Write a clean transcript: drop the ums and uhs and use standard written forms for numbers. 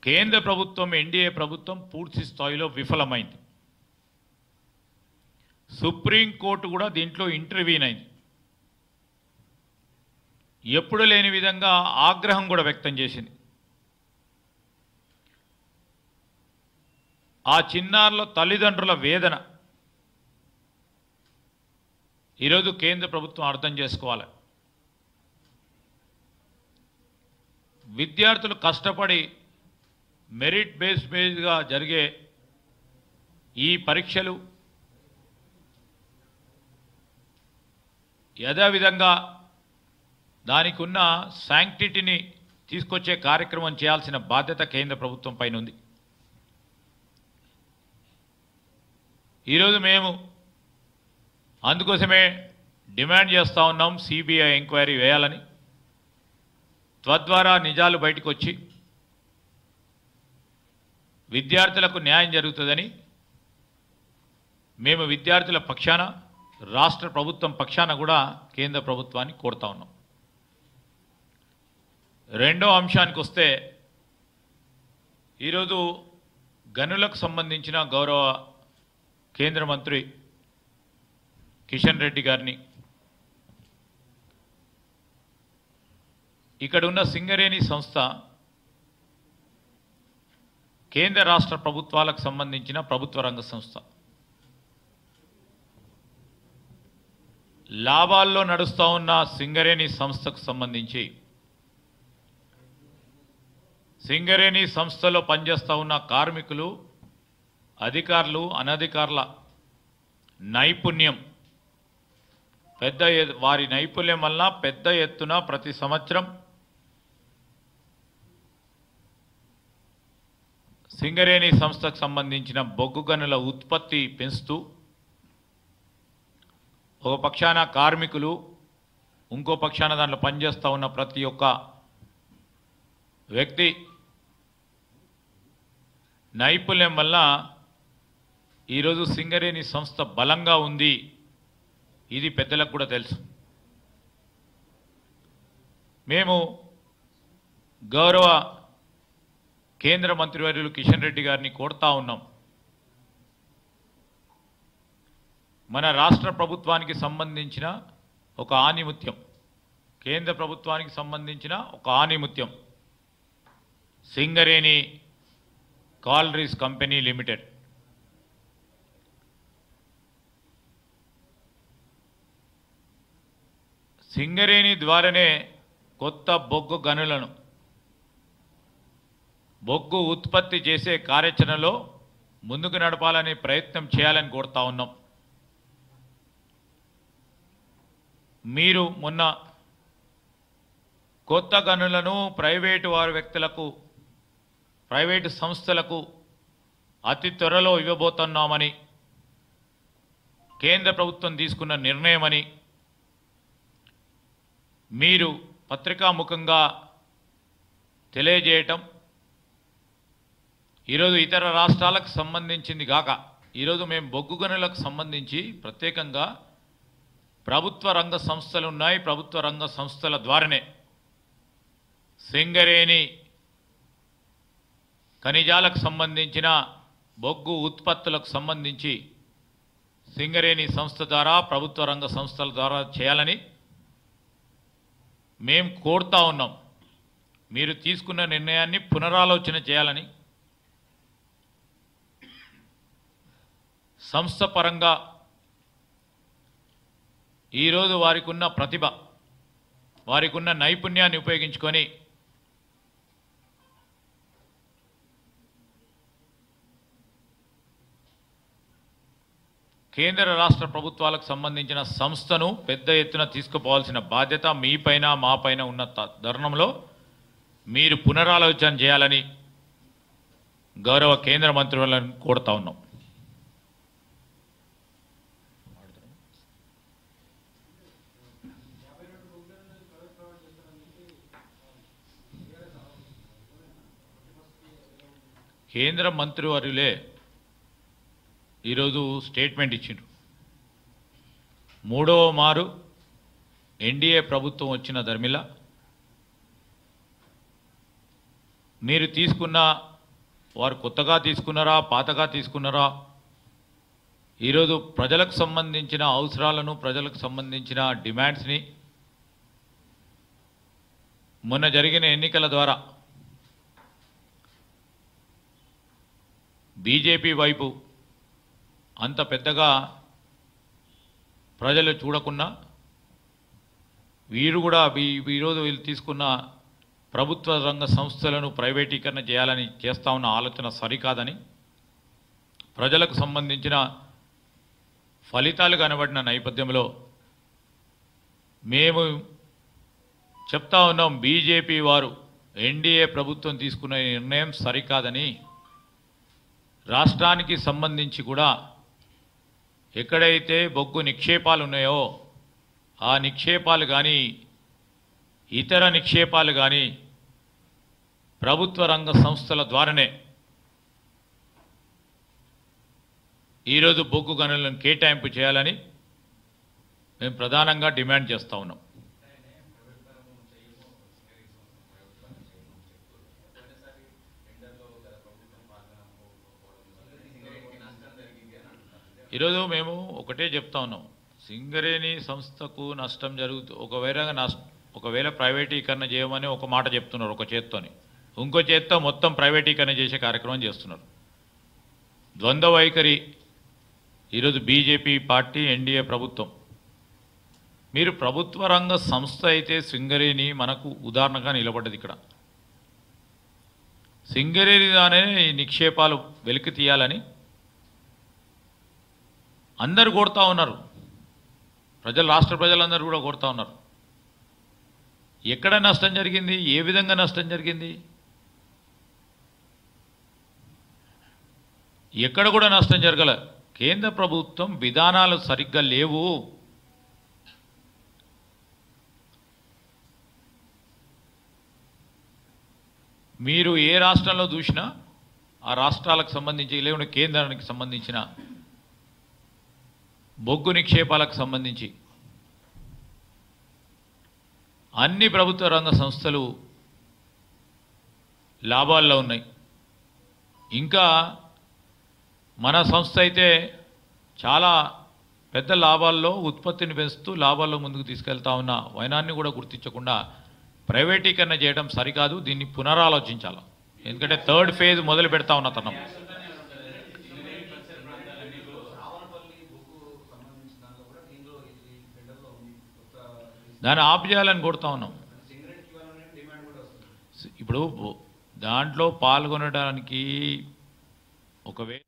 కేంద్ర ప్రభుత్వం ఎన్డీఏ ప్రభుత్వం పూర్తి స్థాయిలో విఫలమైంది. సుప్రీంకోర్టు కూడా దీంట్లో ఇంటర్వ్యూన్ అయింది. ఎప్పుడు లేని విధంగా ఆగ్రహం కూడా వ్యక్తం చేసింది. ఆ చిన్నారుల తల్లిదండ్రుల వేదన ఈరోజు కేంద్ర ప్రభుత్వం అర్థం చేసుకోవాలి. విద్యార్థులు కష్టపడి మెరిట్ బేస్గా జరిగే ఈ పరీక్షలు యథావిధంగా దానికి ఉన్న శాంక్టిటీని తీసుకొచ్చే కార్యక్రమం చేయాల్సిన బాధ్యత కేంద్ర ప్రభుత్వం పైన ఉంది. ఈరోజు మేము అందుకోసమే డిమాండ్ చేస్తూ ఉన్నాం సిబిఐ ఎంక్వైరీ వేయాలని. తద్వారా నిజాలు బయటకు వచ్చి విద్యార్థులకు న్యాయం జరుగుతుందని మేము విద్యార్థుల పక్షాన రాష్ట్ర ప్రభుత్వం పక్షాన కూడా కేంద్ర ప్రభుత్వాన్ని కోరుతా ఉన్నాం. రెండో అంశానికి వస్తే ఈరోజు గనులకు సంబంధించిన గౌరవ కేంద్ర మంత్రి కిషన్ రెడ్డి గారిని ఇక్కడ ఉన్న సింగరేణి సంస్థ కేంద్ర రాష్ట్ర ప్రభుత్వాలకు సంబంధించిన ప్రభుత్వ రంగ సంస్థ లాభాల్లో నడుస్తూ ఉన్న సింగరేణి సంస్థకు సంబంధించి సింగరేణి సంస్థలో పనిచేస్తూ ఉన్న కార్మికులు, అధికారులు, అనధికారుల నైపుణ్యం వారి నైపుణ్యం వల్ల పెద్ద ఎత్తున ప్రతి సంవత్సరం సింగరేణి సంస్థకు సంబంధించిన బొగ్గు గనుల ఉత్పత్తి పెంచుతూ ఒక పక్షాన కార్మికులు, ఇంకో పక్షాన దాంట్లో పనిచేస్తూ ఉన్న ప్రతి ఒక్క వ్యక్తి నైపుణ్యం వల్ల ఈరోజు సింగరేణి సంస్థ బలంగా ఉంది. ఇది పెద్దలకు కూడా తెలుసు. మేము గౌరవ కేంద్ర మంత్రివర్యులు కిషన్ రెడ్డి గారిని కోరుతా ఉన్నాం. మన రాష్ట్ర ప్రభుత్వానికి సంబంధించిన ఒక ఆణిముత్యం, కేంద్ర ప్రభుత్వానికి సంబంధించిన ఒక ఆణిముత్యం Singareni collieries company limited. Singareni ద్వారానే కొత్త బొగ్గు గనులను బొగ్గు ఉత్పత్తి చేసే కార్యాచరణలో ముందుకు నడపాలనే ప్రయత్నం చేయాలని కోరుతా ఉన్నాం. మీరు మొన్న కొత్త గనులను ప్రైవేటు సంస్థలకు అతి త్వరలో ఇవ్వబోతున్నామని కేంద్ర ప్రభుత్వం తీసుకున్న నిర్ణయమని మీరు పత్రికాముఖంగా తెలియజేయటం ఈరోజు ఇతర రాష్ట్రాలకు సంబంధించింది కాక ఈరోజు మేము బొగ్గు గనులకు సంబంధించి ప్రత్యేకంగా ప్రభుత్వ రంగ సంస్థలు ఉన్నాయి. ప్రభుత్వ రంగ సంస్థల ద్వారానే సింగరేణి ఖనిజాలకు సంబంధించిన బొగ్గు ఉత్పత్తులకు సంబంధించి సింగరేణి సంస్థ ద్వారా ప్రభుత్వ రంగ సంస్థల ద్వారా చేయాలని మేము కోరుతా ఉన్నాం. మీరు తీసుకున్న నిర్ణయాన్ని పునరాలోచన చేయాలని, సంస్థ పరంగా ఈరోజు వారికి ఉన్న ప్రతిభ, వారికి ఉన్న నైపుణ్యాన్ని ఉపయోగించుకొని కేంద్ర రాష్ట్ర ప్రభుత్వాలకు సంబంధించిన సంస్థను పెద్ద ఎత్తున తీసుకుపోవాల్సిన బాధ్యత మీపైన మాపైన ఉన్న తరుణంలో మీరు పునరాలోచన చేయాలని గౌరవ కేంద్ర మంత్రులను కోరుతా ఉన్నాం. కేంద్ర మంత్రివర్యులే ఈరోజు స్టేట్మెంట్ ఇచ్చిండ్రు. మూడవ మారు ఎన్డీఏ ప్రభుత్వం వచ్చిన ధర్మిల మీరు తీసుకున్న వారు కొత్తగా తీసుకున్నారా పాతగా తీసుకున్నారా ఈరోజు ప్రజలకు సంబంధించిన అవసరాలను ప్రజలకు సంబంధించిన డిమాండ్స్ని మొన్న జరిగిన ఎన్నికల ద్వారా బీజేపీ వైపు అంత పెద్దగా ప్రజలు చూడకున్నా వీరు కూడా ఈరోజు వీళ్ళు తీసుకున్న ప్రభుత్వ రంగ సంస్థలను ప్రైవేటీకరణ చేయాలని చేస్తా ఉన్న ఆలోచన సరికాదని ప్రజలకు సంబంధించిన ఫలితాలు కనబడిన నేపథ్యంలో మేము చెప్తా ఉన్నాం బీజేపీ వారు ఎన్డీఏ ప్రభుత్వం తీసుకున్న నిర్ణయం సరికాదని రాష్ట్రానికి సంబంధించి కూడా ఎక్కడైతే బొగ్గు నిక్షేపాలు ఉన్నాయో ఆ నిక్షేపాలు కానీ ఇతర నిక్షేపాలు కానీ ప్రభుత్వ రంగ సంస్థల ద్వారానే ఈరోజు బొగ్గు గనులను కేటాయింపు చేయాలని మేము ప్రధానంగా డిమాండ్ చేస్తూ ఉన్నాం. ఈరోజు మేము ఒకటే చెప్తా ఉన్నాం, సింగరేణి సంస్థకు నష్టం ఒకవేళ ప్రైవేటీకరణ చేయమని ఒక మాట చెప్తున్నారు ఒక చేత్తోని, ఇంకో చేత్తో మొత్తం ప్రైవేటీకరణ చేసే కార్యక్రమం చేస్తున్నారు. ద్వంద్వ వైఖరి ఈరోజు బీజేపీ పార్టీ ఎన్డీఏ ప్రభుత్వం. మీరు ప్రభుత్వ రంగ సంస్థ అయితే సింగరేణి మనకు ఉదాహరణగా నిలబడ్డది. ఇక్కడ సింగరేణిగానే ఈ నిక్షేపాలు వెలికి తీయాలని అందరు కోరుతా ఉన్నారు, రాష్ట్ర ప్రజలందరూ కూడా కోరుతా ఉన్నారు. ఎక్కడ నష్టం జరిగింది, ఏ విధంగా నష్టం జరిగింది, ఎక్కడ కూడా నష్టం జరగల. కేంద్ర ప్రభుత్వం విధానాలు సరిగ్గా లేవు. మీరు ఏ రాష్ట్రంలో చూసినా ఆ రాష్ట్రాలకు సంబంధించి లేకుంటే కేంద్రానికి సంబంధించిన బొగ్గు నిక్షేపాలకు సంబంధించి అన్ని ప్రభుత్వ రంగ సంస్థలు లాభాల్లో ఉన్నాయి. ఇంకా మన సంస్థ అయితే చాలా పెద్ద లాభాల్లో ఉత్పత్తిని పెంచుతూ లాభాల్లో ముందుకు తీసుకెళ్తా ఉన్న వైనాన్ని కూడా గుర్తించకుండా ప్రైవేటీకరణ చేయడం సరికాదు. దీన్ని పునరాలోచించాలి. ఎందుకంటే థర్డ్ ఫేజ్ మొదలు పెడతా ఉన్న తనం. దాన్ని ఆప్ చేయాలని కోరుతా ఉన్నాం. ఇప్పుడు దాంట్లో పాల్గొనడానికి ఒకవేళ